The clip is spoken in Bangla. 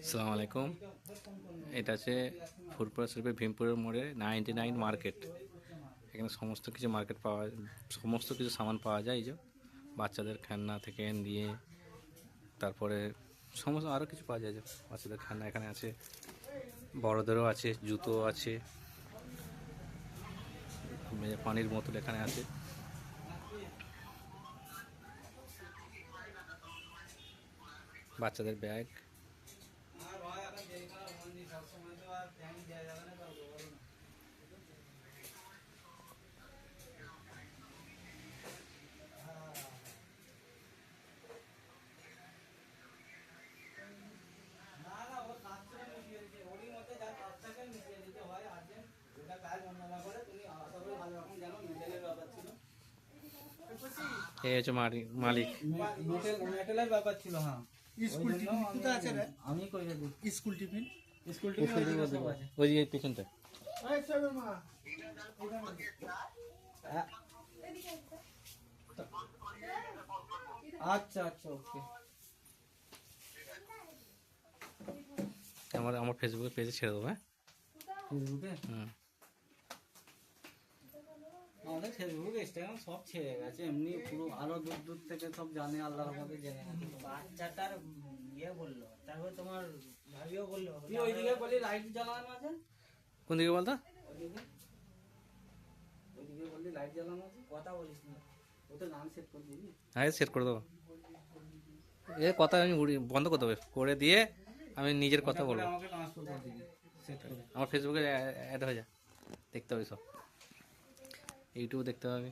আসসালামু আলাইকুম। এটা হচ্ছে ফুরপুরা শরীফের ভীমপুরের মোড়ে 99 মার্কেট। এখানে সমস্ত কিছু সমস্ত কিছু সামান পাওয়া যায়। এই যে বাচ্চাদের খেলনা থেকে দিয়ে তারপরে সমস্ত আরও কিছু পাওয়া যায়। যে বাচ্চাদের খেলনা এখানে আছে, বড়দেরও আছে, জুতো আছে, পানির বোতল এখানে আছে। বাচ্চাদের ব্যাগ, এই হচ্ছে মালিক। মেটালের ব্যাপার ছিল। হ্যাঁ, স্কুল টিফিন কোথায় আছে রে? আমি কইরে দিই। স্কুল টিফিন স্কুল টিফিন ওইদিকে সব আছে। ওই যে পেছনটা। এই সাহেবের মা আচ্ছা আচ্ছা, ওকে। আমার ফেসবুকে পেজে ছেড়ে দেবো। হ্যাঁ, ফেসবুকে হুম। আমাদের ফেসবুক ইনস্টাগ্রাম সব ছেড়ে গেছে, এমনি পুরো আরো দূর দূর থেকে সব জানে, আল্লাহর মধ্যে জেনে গেছে। বাচ্চাটার ইয়ে বললো, তারপরে তোমার ভাবিও বললো তুই ওইদিকে বলি লাইট জ্বালানো আছে, কোন দিকে বলতো? ওইদিকে ওইদিকে বললি লাইট জ্বালানো আছে, কথা বলিস না। ও তো গান সেট করে দিবি। হ্যাঁ, সেট করে দেবো। কথা আমি বন্ধ করে দেবো, করে দিয়ে আমি নিজের কথা বলবো। আমাকে ট্রান্সফার করে দিবি সেট করে। আমার ফেসবুকে অ্যাড হয়ে যায়, দেখতে হবে সব, ইউটিউব দেখতে হবে।